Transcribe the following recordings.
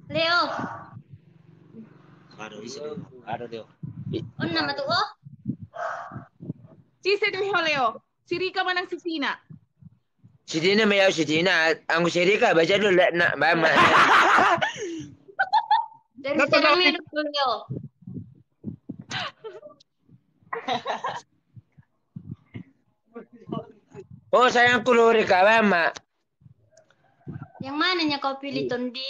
Leo. Ada Leo. On nama tuh oh. Ise deho Leo. Si Rika manang si Tina. Si Tina mayaw si Tina. Ang si Rika baca dulu nak mama. Dari sekarang ini dulu Leo. Oh sayang kulo Rika mama. Yang mananya kau pilih Tondi?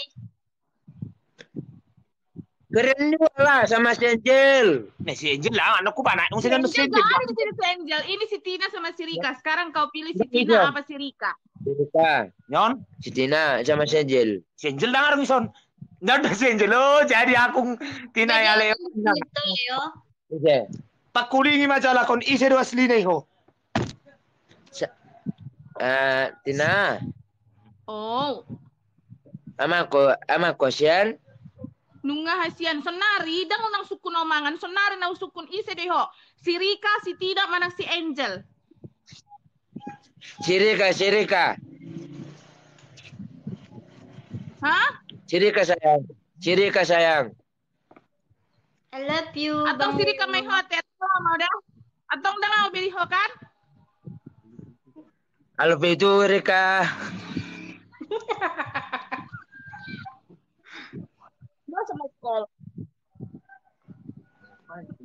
Keren juga lah sama si Angel. Nih si Angel lah, anakku banyak. Nggak usah Angel si gak Angel. ada di sini si Angel. Ini si Tina sama si Rika. Sekarang kau pilih si Tina apa si Rika? Si Rika. Nyon, Si Tina sama si Angel. si Angel dengar Wison. Nggak ada si Angel. Oh, jadi aku Tina ya Leo. Itu Leo. Oke. Pak kulingi majalah kon isi dua asli nih ho. Tina. Oh. Ama ko siyan. Nunga hasian sonari dang nang sukun omangan sonari na sukun ise deho. Si Rika, si Tina manang si Angel. Si Rika. Hah? Si Rika sayang. I love you. Atong si Rika may hotel mau dah. Atong dah mau beli ho kan? Halo itu Rika. Sama call.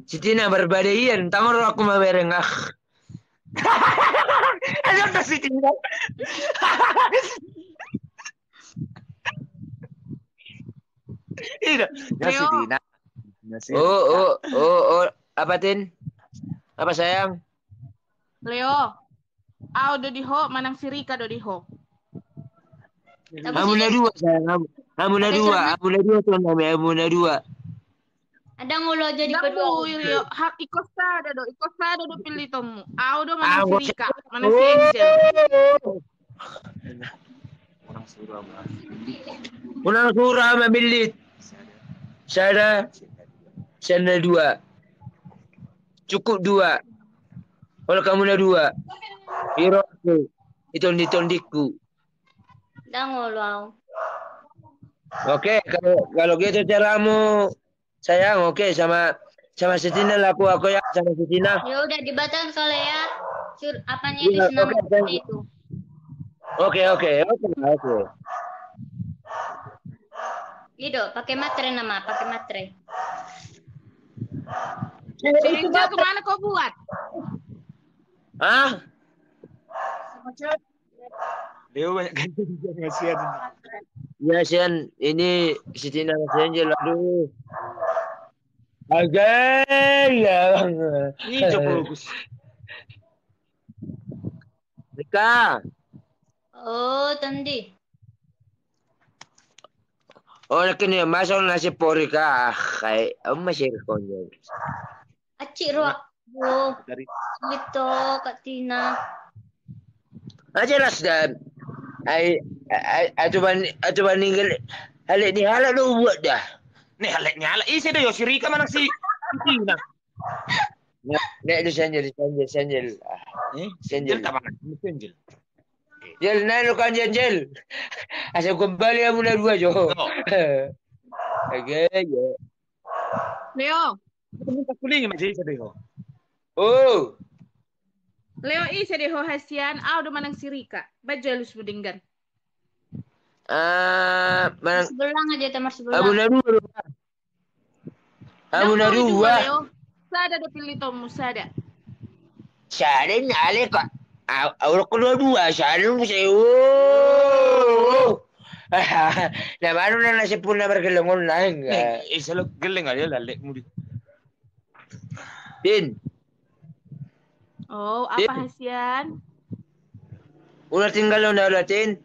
Si Tina berbadaian, tangor aku maberengah. Ayo udah si Tina. Iya, ya si Tina. Oh, apa Tin? Apa sayang? Leo. Udah diho manang si Rika do diho. Kamu na dua sayang, kamu na dua tuan kami, kamu na dua. Ada ngulo jadi Damu kedua. Leo, hak ikosada do pilih tomu. Do manang si Rika, manang si Angel. Unang surah mabilit. Sana dua. Cukup dua. Kalau kamu na dua. Iroku. Itondikku. Ada ngulo. Oke, kalau gitu caramu sayang, oke sama si Tina lah aku ya sama si Tina. Ya udah dibatalkan kalau ya. Apanya Iya, itu senam oke. itu. Oke. Ido, pakai matre nama, pakai matre. Si Angel kemana kau buat? Hah? Leo banyak ganti ngasihan. Ya Sian, ini si Tina si Angel, aduh. Agak ya. Ini coba bagus. Rika. Oh, Tondi. Oh, kini masuk nasi porika. Kayak masih konyo. Acik ruak. Oh, Dari gitu Kak Tina. Jelas dah. Atuban ninggal. Halik ni halak lu buat dah. nih haleknya isi deh yo si Rika mana si Tina. Nek lu Sanjel. Angel Sanjel. kapan? Angel. Jel, nalo kan Jel. Asal kembali kamu na dua jo. Oke, ya. Leo. Minta kuling macam itu deh ho. Oh. Leo ise deho hasian, do manang si Rika. Bajalus budinggan. Manang Sebelang aja tamar sebelang. Abu na dua. Leo. Sada do pilih tomu sada. Sada ni ale kok. Awal kedua sada mo sa'yo. Na mano na nasi puna berkelongon lang. Selalu geleng aja lalek mudi. Tin. Oh, apa hasian? Udah tinggal lo na Tin.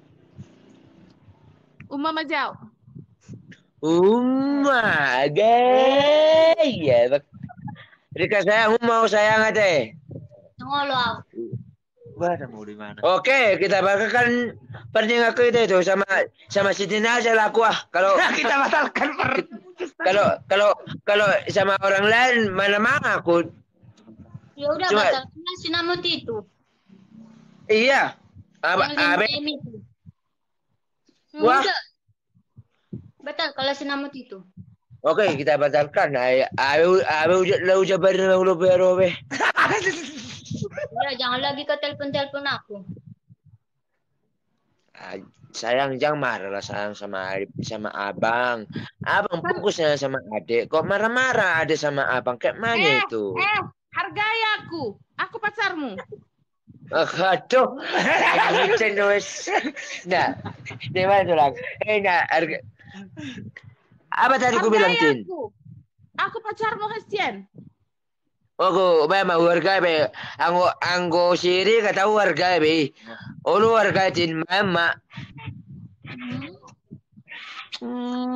Uma majau. Gaya. Rika sayang, mau sayang ate. Ngolo. Ada mau di mana? Oke, kita batalkan pertandingan kita itu sama si Tina aja lah aku. Kalau Kita batalkan kalau sama orang lain mana aku. Ya udah Cuma- batalkan si Namut itu. Iya. Yang Abe. lima itu. Wah. Udah. batal kalau sinamut itu. Oke, kita batalkan. Ayo udah bareng lo berobe. Ya, jangan lagi kau telepon-telepon aku. Sayang jangan marah lah sayang sama abang. Abang fokusnya sama adik. Kok marah-marah adik sama abang? Kayak mana itu? Hargai aku. Aku pacarmu. Aduh, wes. Nah, di mana tuh lang? Nah, apa tadi aku bilang Tin? Aku pacarmu Hasian. Aku memang warga be. Anggo siri kata warga be. Ulu warga Tin mama.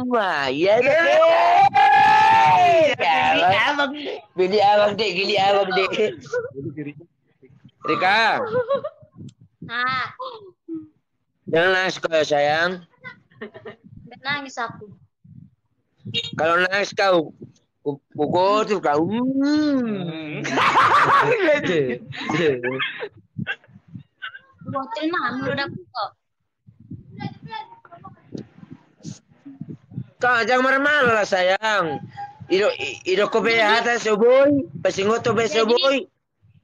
Wah, ya deh. Gili abang deh. Rika. Nah, Jangan nangis kau sayang. udah nangis aku. Kalau nangis kau pukul tuh kau. Botol mah udah kok. Kau jangan marah-marah lah sayang. Ido ko be hata soboy, pasingoto be soboy.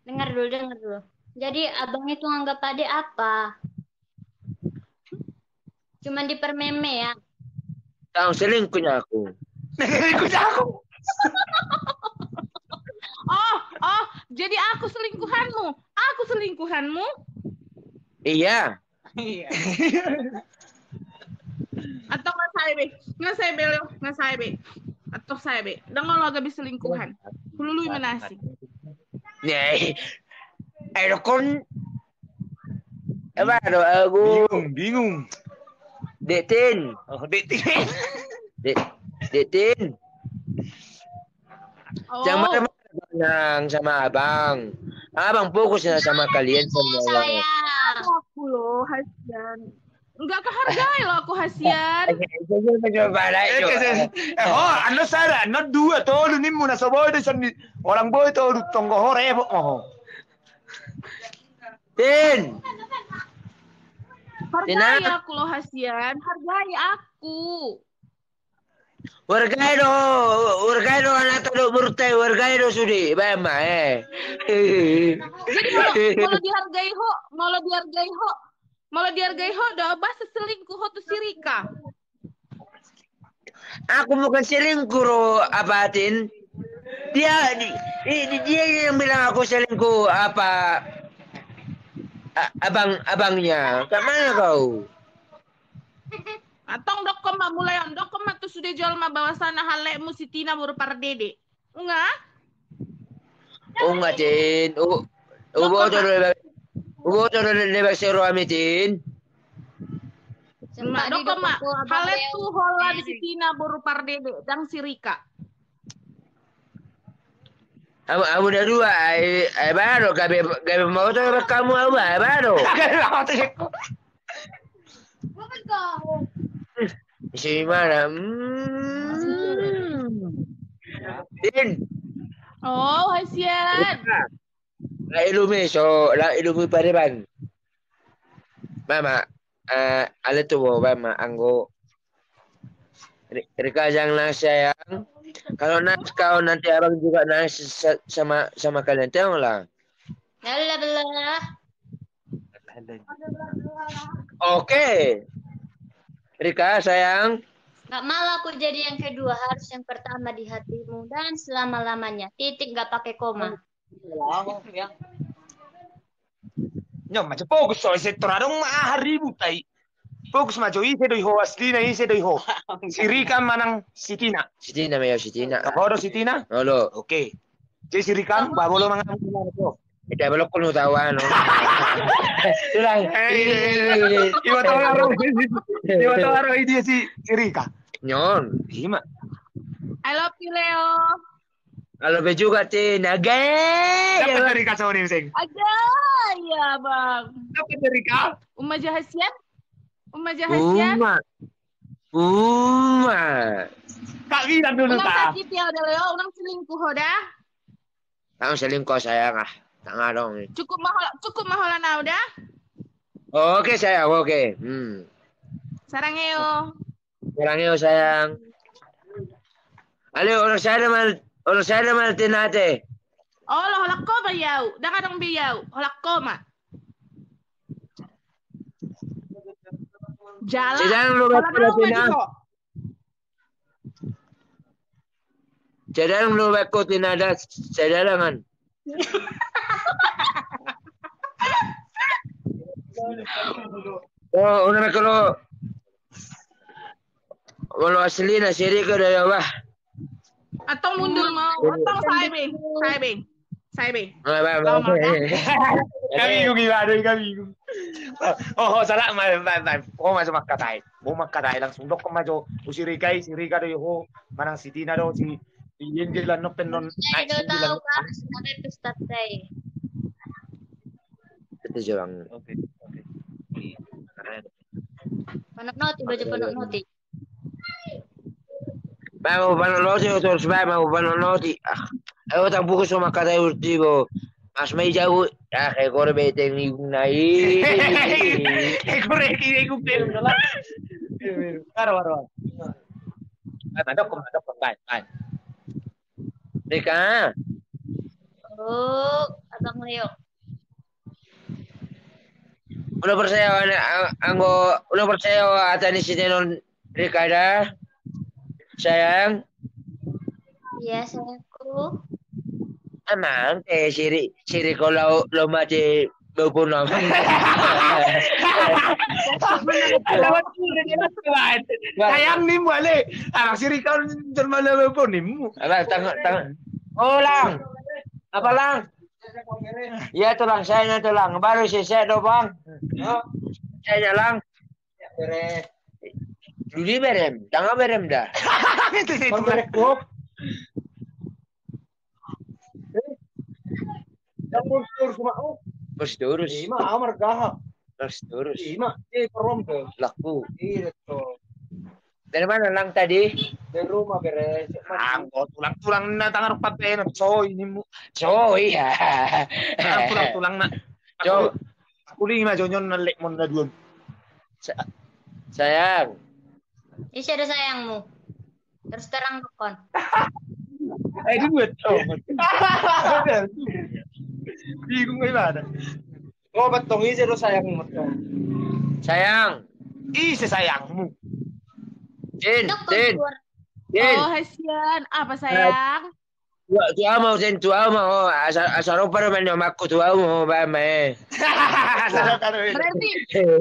Dengar dulu. Jadi abang itu anggap adik apa? Cuman dipermeme ya. Kau selingkuhnya aku. Oh, jadi aku selingkuhanmu. Aku selingkuhanmu. Iya. Atau nggak saya be. Atau saya be. Dengan lo agak bisa selingkuhan. Hulului menasi. Nih. Ayo kon. Apa do aku? Bingung. Detin. Oh, Detin. Detin. Oh. Jangan marah-marah sama abang. Abang fokusnya sama kalian semua. Sayang. Aku loh Hasian. Enggak kehargai loh aku Hasian. Ano Sara, ano dua tolu ni muna sa boy sandi orang boy to tonggo hore mo. Tin. Hargai aku loh Hasian. Hargai aku. Wargaido anak tado burtai wargaido sudi bama Jadi malah dihargai ho dah bahasa selingkuh ho tuh si Rika. Aku bukan selingkuh apa Tin? Dia yang bilang aku selingkuh apa? Abangnya. Ke mana kau? Atong dokom mah mulai dokom mah tuh sudah jual mah bawa sana halekmu si Tina baru pardede. Enggak? Enggak Tin. Ubo to lebak seru amitin. Mak dokom mah halet tuh hola di si Tina baru pardede dan si Rika. Amu dah dua, baru gabe mau tu kamu apa baru. Si mana? Tin. Oh, Hasian. La ilumi pareban. Mama, ala tu mama anggo. Rika jangan sayang. Kalau kau nanti abang juga nangis sama kalian tengoklah. Yalah. Oke. Rika sayang. Gak mau aku jadi yang kedua, harus yang pertama di hatimu dan selama-lamanya. Titik gak pakai koma. Nyom macam fokus soal sektor adong maharibu tai. Fokus macam ise doi ho aslina ise doi ho. Si Rika manang si Tina. Si Tina mayo si Tina. Kapodo si Tina? Halo. Oke. Jadi si Rika babolo mangang ko. Kita belok kuno tawan. Tulang. Iwa tawaro dia si Rika. Nyon. Gima. I love you Leo. Halo be juga Tin. Agay. Dapat dari Rika Sony sing. Ada ya bang. Dapat dari Rika. Uma Jahasian. Uma. Kak bilang dulu Unang ta. sakit ya udah Leo, unang selingkuh udah. Kamu selingkuh sayang ah. Tengah dong. Cukup mahola na udah. Oke sayang, oke. Sarang yo. Kurangnya sayang. Alio, orang saya mal tinate. Oh, lo holak ko ba yaw? Daka dong biyaw. Holak ko ma. Jala. Sedang lu Holak bakal ko tina. Sedang lu bakal tinada sedarangan. Oh, una kalau asli na siri ka dayo ba? Atong mundur mo. Atong Saibe. Ba. Kami yung gimana kami. Oh, salah oh masuk makatay. Oh makatay langsung dok majo si Rika do yo manang si Tina do si Yengel lan no penon. Saya udah tahu kan, sampai Ustaz saya. Itu jawang. Oke. Panak noti, baju panak noti. Mau panoloti o terus mau panoloti. Ayo tang buku sama kata ultimo. Mas may jauh. Kaya ko rin beteng nai. Korek ini ku pel na lang. Waro. Madok kan. Rika. Oh, Abang Leo. Udah percaya ata ni si Tenon Ricarda. Sayang. Iya, sayangku. Amang siri ko lo mati maupun naman. Alamat mo na nila tuwan. Sayang ni mo ale. Anak si Rika termala po ni mo. Ala tang. Oh lang. Apa lang? Ya itu lang, saya itu lang. Baru saya do bang. Saya lang. Duli berem, tangga berem dah. Itu ko. Dapur semua. Terus terus. Ima amar gaha. Terus. Ima perom ke. Laku. Itu. Dari mana lang tadi? Dari rumah beres. Angko tulang na tangar paten so ini mo. So iya. Tulang na. So Uli ma jonyon na lek mon na duon. sayang. Ini ada sayangmu. Terus terang kon. Duit. Bingung gimana? Oh, batong isi do sayang mo. Sayang. Isi sayangmu. Din. Oh, hasian. Apa sayang? Tua mau asal para man aku tua mau ba me.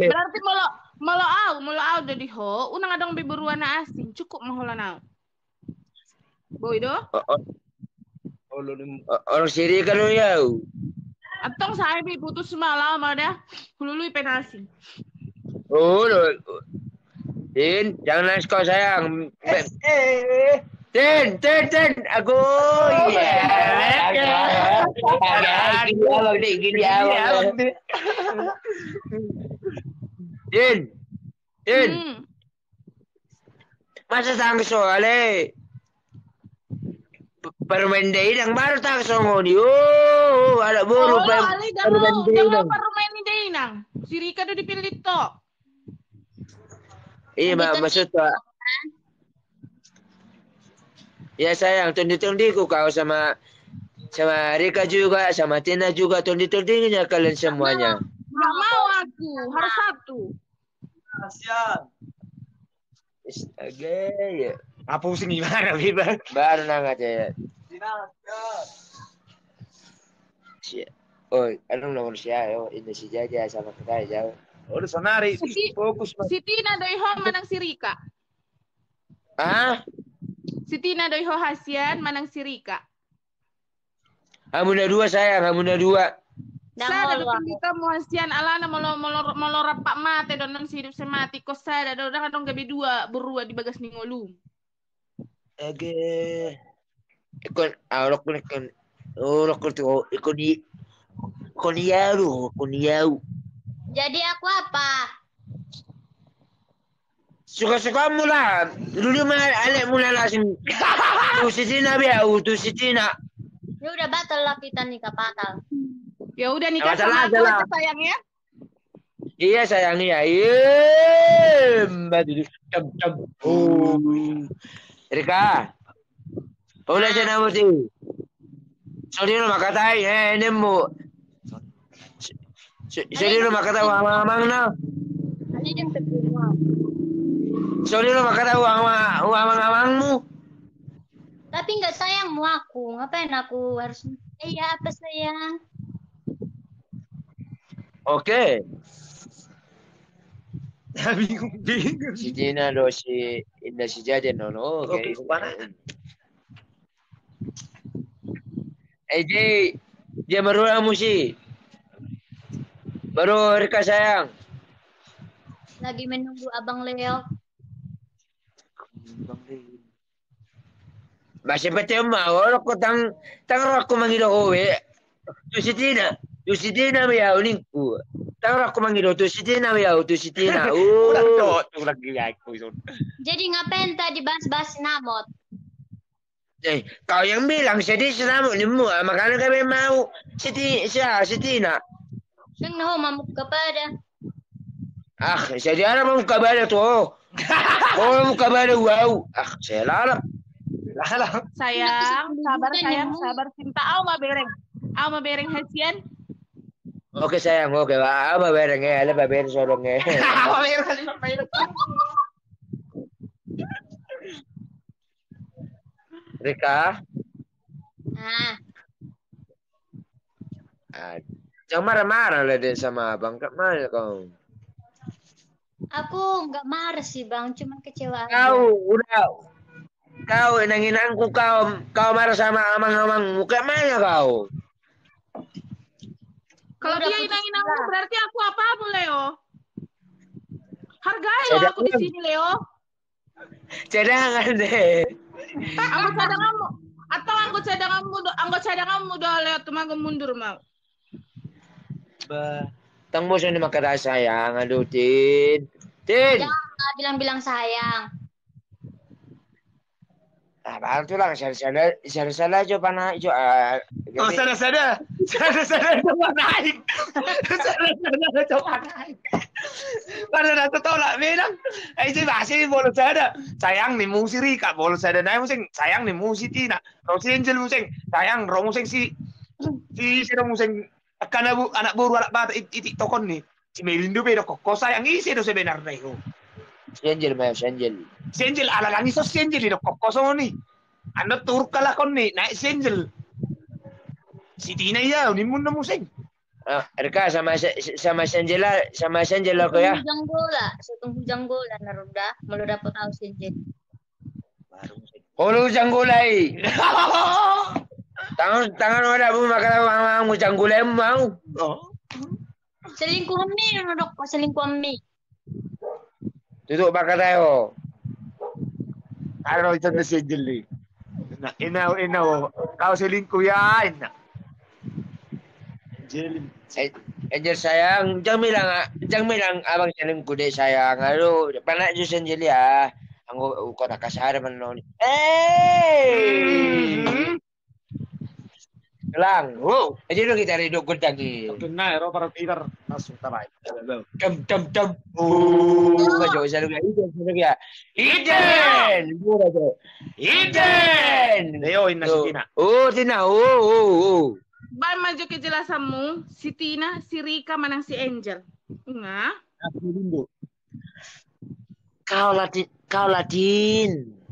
Berarti malo au jadi ho, unang adong biburuan na asin, cukup mahola na. Boy do? Orang siri kan ya. Atong sabi putus malam ada hulului penasi. Oh, Din, jangan nangis kau sayang. Din, aku gini abang. Din. Masa tangis soalnya permendai yang baru tangis ngoni. Oh, ada buru permendai nang. Si Rika do dipilih to. Iya, maksud Pak. Ya sayang, tundi-tundiku kau sama Rika juga, sama Tina juga, tundi-tundinya kalian semuanya. Nggak mau aku, harus satu. Kasihan. Astaga ya. Apa pusing gimana, Biba? Baru nangat ya. Oh, anong nomor siya? Oh, ini si Jaja sama kita jauh. Udah sonari. Fokus. Si Tina doiho manang si Rika. Ah? Si Tina doiho hasian manang si Rika. Hamuna dua sayang, hamuna dua. Saya ada kita mau hasian alana mau rapak mate donon si hidup semati kos saya ada orang kadang gabi dua berua di bagas ningolum. Ege. Ikon awak kan. Oh, ikon yau. Jadi aku apa? Suka-sukamu lah. Dulu mah alek mula langsung. Tu si Tina biau, tu si Tina. Ya udah batal lah kita nikah batal. Ya udah nikah sama aku aja sayang ya. Iya sayang iya. Iya. Jam jam. Oh. Rika. Boleh saya nama sih. Sorry lo makatai nemu. Sorry lo makatai amang na. Ano yung sabihin mo? Sorry lo makatai amang-amangmu. Tapi nggak sayang mo ako. Ngapain aku harus apa sayang? Oke. Bingung. Si Tina do si Indah si Jaden no. Oke, mana? Dia baru kamu sih. Baru Rika sayang. Lagi menunggu Abang Leo. Masih pati mau ko tang ako mangido owe. Tu si Tina ya uningku. Tang ako mangido tu si Tina ya tu si Tina. Lagi aku itu. Jadi ngapain tadi bahas-bahas namot? Kau yang bilang sedih senamuk ni mu, makanya kami mau si Tina. Nang naho mamuk kepada. Jadi ana mau kabar tu. Oh, mau kabar wow. Saya lalap. Sayang, sabar cinta. Au ma bereng hasian. Oke sayang, oke. Apa bereng ala ba bereng sorong Rika. Jangan marah-marah lah deh sama abang. Mana kau? Aku nggak marah sih bang, cuman kecewa aja. Kau inang-inangku kau marah sama amang-amangmu. Kayak mana kau? Kalau dia inang-inangmu berarti aku apa-apa, Leo. Hargai lo aku di sini, Leo. Cadangan deh. Anggo cadanganmu. Atau anggo cadanganmu dah Leo tumago mundur mau. Tang mo siya ni makara sayang. Aduh, Tin. Jangan bilang-bilang sayang. Baru tu lang. Sala jo pana jo. Oh, sana. Coba naik. Sana coba naik. Pada dah tolak bilang. Si masih bolos ada. Sayang ni mu si Rika bolos ada naik musing. Sayang ni mu si Tina. Kalau si Angel musing. Sayang ro musing si musing. Karena anak baru anak bata itik tokon ni. Si Melindo pero kok sayang isi do sebenarnya ko. Si Angel. Si Angel ala lang iso si Angel do kok kosong ni. Ano tur kala kon ni na si Angel. Si Tina ya ni mun na musing. Rika sama si Angela ko ya. Satu janggola naruda malu dapat tahu si Angel. Hulu janggulai. Tangan ada bu makan mau janggulai mau. Selingkuhan mi, nodok pa selingkuhan mi. Tutup bakal tayo. Ano ito na si Angel eh. Inaw. Kau selingkuh ya. Angel sayang, jangan bilang abang selingkuh deh sayang. Aduh, panak jus Angel ya. Anggo ko nakasara man no. Lang. Aja dong kita ridok gudang ni. Kena ero para tirar langsung taray. Jam. Bajo sa lugar. Iden. Leo na si Tina. Tina. Ba maju kejelasanmu, si Tina, si Rika, manang si Angel. Enggak. Kau Latin.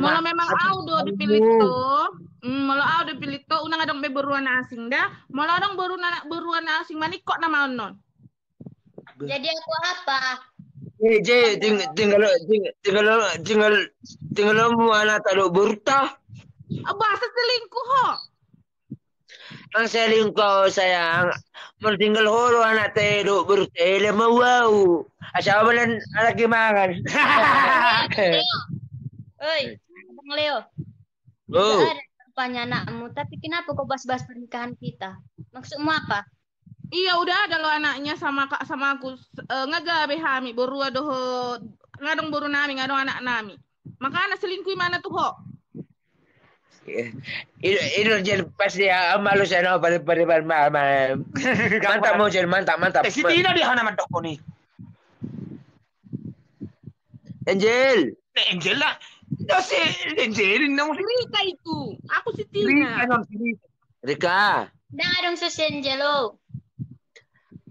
Malah memang audo dipilih to. Malah audo dipilih to. Unang adong be beruan asing dah. Malah adong beruan asing manik kok nama non. Jadi aku apa? Tinggal mo anak talo burta. Bahasa selingkuh ho. Ang selingkuh sayang. Tinggal holo anak talo burta. Wow. Asawa lang anak gimangan. Oi, Bang Leo. Oh. Gak ada rupanya anakmu, tapi kenapa kau bahas-bahas pernikahan kita? Maksudmu apa? Iya udah ada lo anaknya sama aku ngagabe hami berua doho ngadong baru nami ngadong anak nami. Maka anak selingkuh mana tuh ho? Itu jadi pas dia malu saya no pada mantap mau jadi mantap. Si Tina di hana mandok ko ni. Angel. Angel lah. No si Angel na mo si Rika itu. Aku si Rika Tina. non si Rika. Rika, Dah dong si Angelo.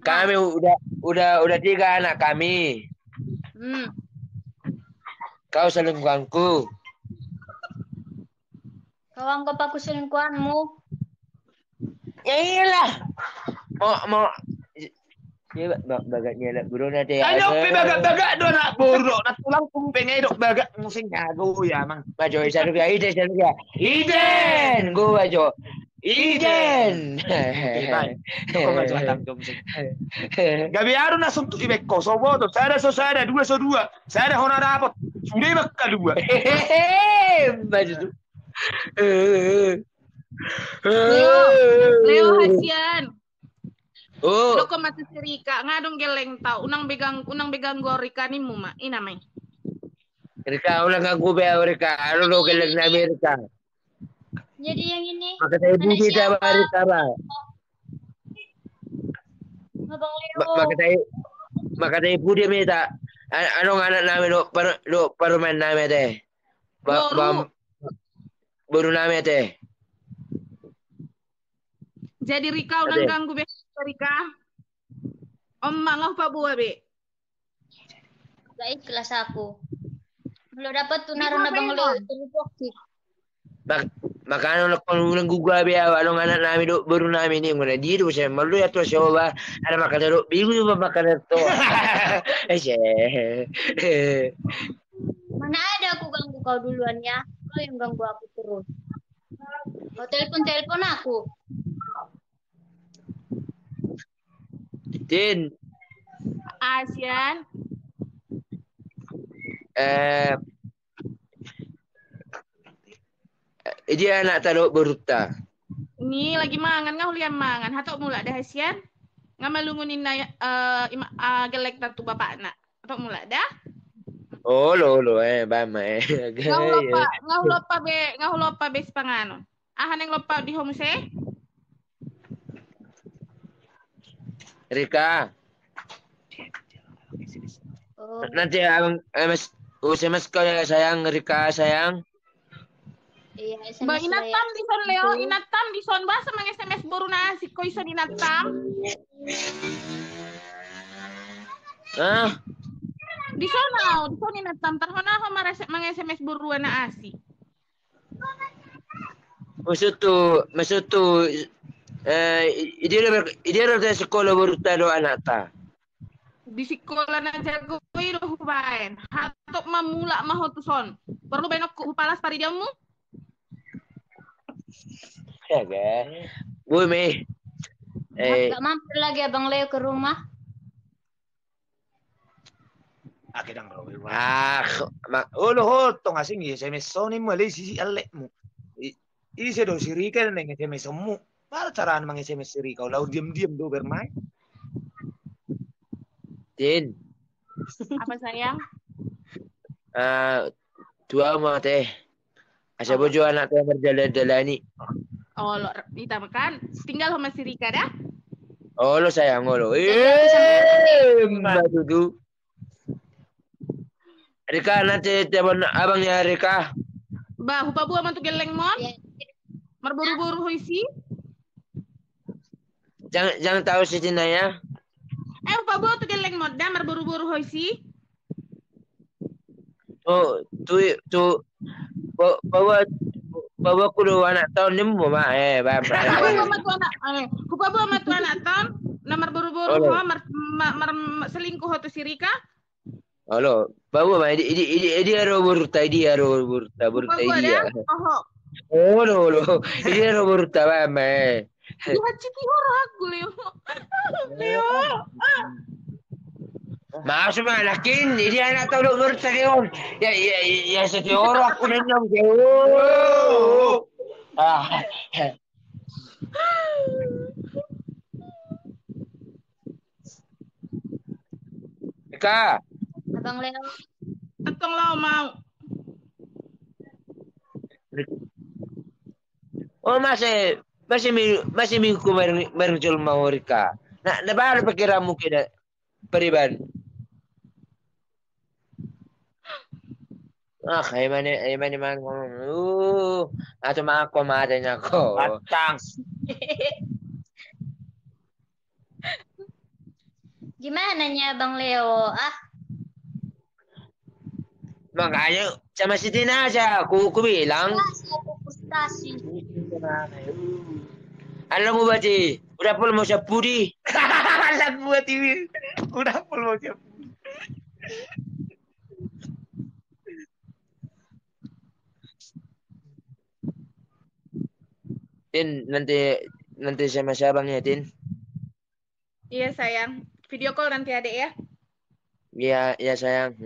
kami udah 3 anak kami. Kau selingkuhanku. Kau anggap aku selingkuhanmu. Ya iyalah. Mau ya bagatnya lah guru nanti. Ano bagak do nak buruk nak tulang kumpeng ay dok bagak musing gago ya mang. Bajo isa ya Iden. Go bajo. Iden. Ko ma jalan dong musing. Gabi aru na suntu ibekko so bodo sada 2 so 2. Sada hona dapat. Sudah makka 2. Bajo tu. Leo Hasian. Oh. Loko mati si Rika. Ngadong geleng tau. Unang begang go Rika ni mo ma. Ina may. Rika ulang aku be Rika. Ano lo kelang na Rika. Jadi yang ini. Maka saya anak budi siapa? sama Rika ba. Abang Leo. Maka saya budi minta. Anong anak namin lo paruman namin teh. Baru namin teh. Jadi Rika ulang ganggu be Rika. Ngah pa buah be. Gak ikhlas aku. Lo dapat tunaran abang Leo terpoksi. Maka ano ulang gugabi anong anak namin do baru namin ni muna dito siya malu ya to siya ba ada makadaro bigo ba makadaro to. Mana ada aku ganggu kau duluan ya. Kau yang ganggu aku terus. Kau telepon aku. Tin. Asian. Dia anak taruh beruta. Ni lagi mangan ngah ulian mangan. Hatok mula dah Asian. Ngah malungunin na gelek tatu bapak nak. Hatok mula dah. Oh lo bama Ngah lupa be sepangano. Ahan yang lupa di homse. Rika. Oh. Nanti abang SMS kau ya sayang Rika sayang. Iya, Ba SMS inatam di son Leo, inatam di son basa mang SMS baru na si ko iso inatam. Di son inatam tarhona ho mang SMS baru na asi. Maksud tu dia ada sekolah baru tahu anak ta. Di sekolah na jago iro hubaen. Hatok mamula mahotuson. Perlu benok ku palas pari jamu. Ya kan. Bu Mi. Gak mampir lagi abang Leo ke rumah. Akidang bro. Lo tong asing ya SMS Sony mo sisi alek mo. Ini saya do si Rika neng SMS mu. Para cara mang SMS si Rika lau diam-diam do bermain. Tin. Apa sayang? Tua mah teh. Asa bojo anak teh berjalan-jalani. Oh, lo kita makan. Tinggal sama si Rika dah. Oh lo sayang lo. Mbak Dudu. Rika nanti telepon abangnya Rika. Bah, hupa buah mantu geleng mon. Merburu-buru hoisi. Jangan tahu si Tina ya. Hupa buah tu geleng mon dah merburu-buru hoisi. Oh, tu bawa kudu anak tahun ni mu mah Hupa buah matu anak tahun. Nomor buru-buru selingkuh tu si Rika. Halo, bawa mah dia ro burta dia. Oh lo. Dia ro burta mah. Dia citi horor aku Leo. Leo. Maaf mah lakin dia anak tahu burta Leo. Ya setiap orang aku nanya jauh. Kak. Abang Leo. Atong lau mau. Oh masih minggu merjul mau Rika. Nah, baru pikiranmu kita periban. Ay man. Ato ako madanya ko. Batang. Gimana nya Bang Leo? Makanya sama si Tina aja, aku bilang. Frustasi. Alam mo ba, Ti? Udah pun mau siap pudi. Alam buat TV. Udah full mau siap. Tin, nanti sama siapa ya, Tin? Iya sayang. Video call nanti adek ya. Iya sayang.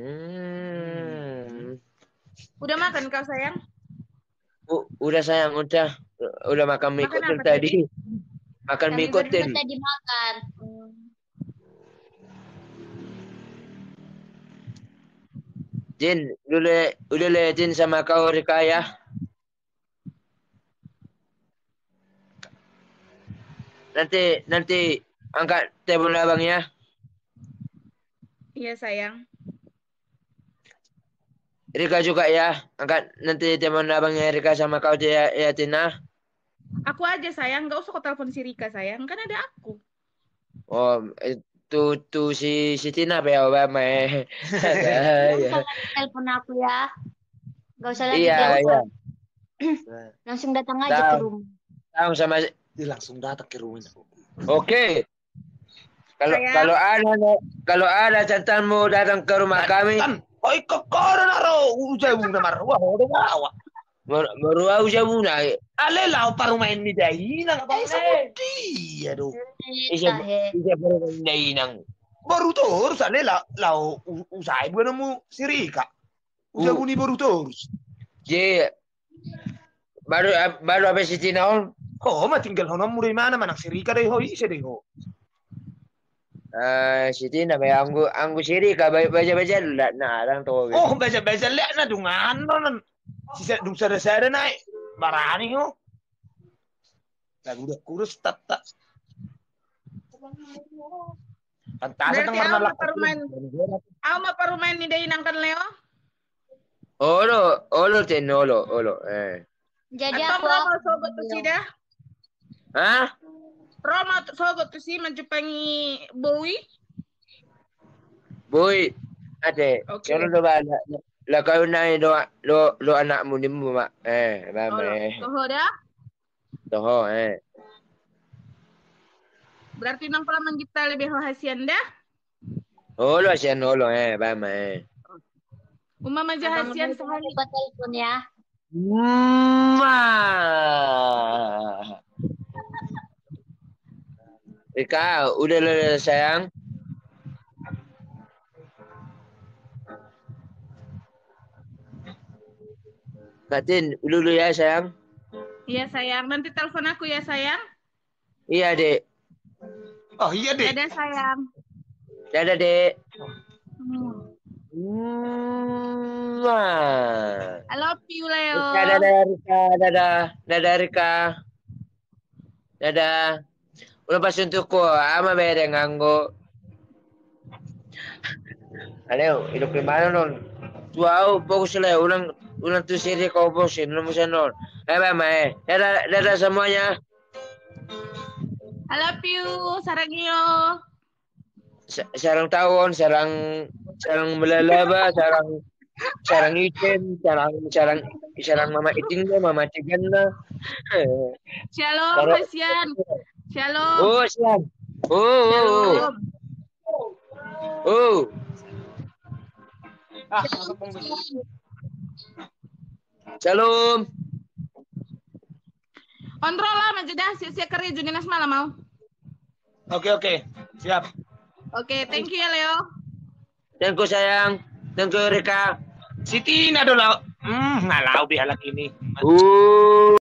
Udah makan kau sayang? Udah sayang, udah makan mie Makan kutil apa tadi. Makan Kami mie berdua kutil. tadi makan. Jin, udah Jin sama kau Rika ya. Nanti angkat telepon abang ya. Iya sayang. Rika juga ya. Angkat nanti telepon abangnya Rika sama kau ya Tina. Aku aja sayang, nggak usah kau telepon si Rika sayang, kan ada aku. Oh, itu si Tina apa ya, Obama? Jangan telepon aku ya. Gak usah lagi Iya. telepon. Langsung datang aja ke rumah. Tahu sama Langsung datang ke rumah. Oke. Kalau ada cantanmu datang ke rumah kami. Oi kokoro naro ujai bung namar. Wah, udah bawa. Baru aja muna. Alela parumain ni dai nang apa sih? Aduh. Isa baru nang. Baru terus alela lau usai buat nemu si Rika. Udah buni baru terus. Je. Baru apa si Tina on? Oh, mah tinggal hono muri mana si Rika deh hoi ise deh ho. Si Tina ba anggu si Rika baca na lang to. Oh, baca lihat na dungan non. Si dung sada naik barani ho. Lagu udah kurus tata. Pantasan tang marna lak. Aku mau parumain ni dai nang kan Leo. Olo Tin. Jadi Atau aku Romo sobat tu sida. Hah? Romo sobat tu si menjupangi Bowie. Boy, ate. Okay. Kalau lo ba la kau nai lo anakmu ni mu mak. Rame. Toho dah. Toho Berarti nang pelaman kita lebih hasian dah. Olo asian bame. Uma maja hasian sehari. buat telepon ya. Rika, udah sayang. Katin, dulu ya sayang. Iya sayang, nanti telepon aku ya sayang. Iya dek. Oh iya deh. Dadah sayang. Dadah dek. I love you Leo. Dadah Rika, dadah Rika. Dadah. Udah pas untukku, ama bere nganggo. Aleo, hidup di mana non? Wow, bagus lah. Ulang tu siri kau bosin, non bisa non. Bye. Dadah semuanya. I love you, sarangyo. Sarang tahun, sarang melalaba, sarang item, sarang mama iting na, mama tigan na. Shalom, hasian. Shalom. Oh, siap. Shalom. Shalom. Kontrol lah, majadah siap kerja juga malam mau. Oke. Siap. Oke, thank you ya Leo. Thank you sayang. Thank you Rika. Si Tina do lau. Ngalau bihalak ini.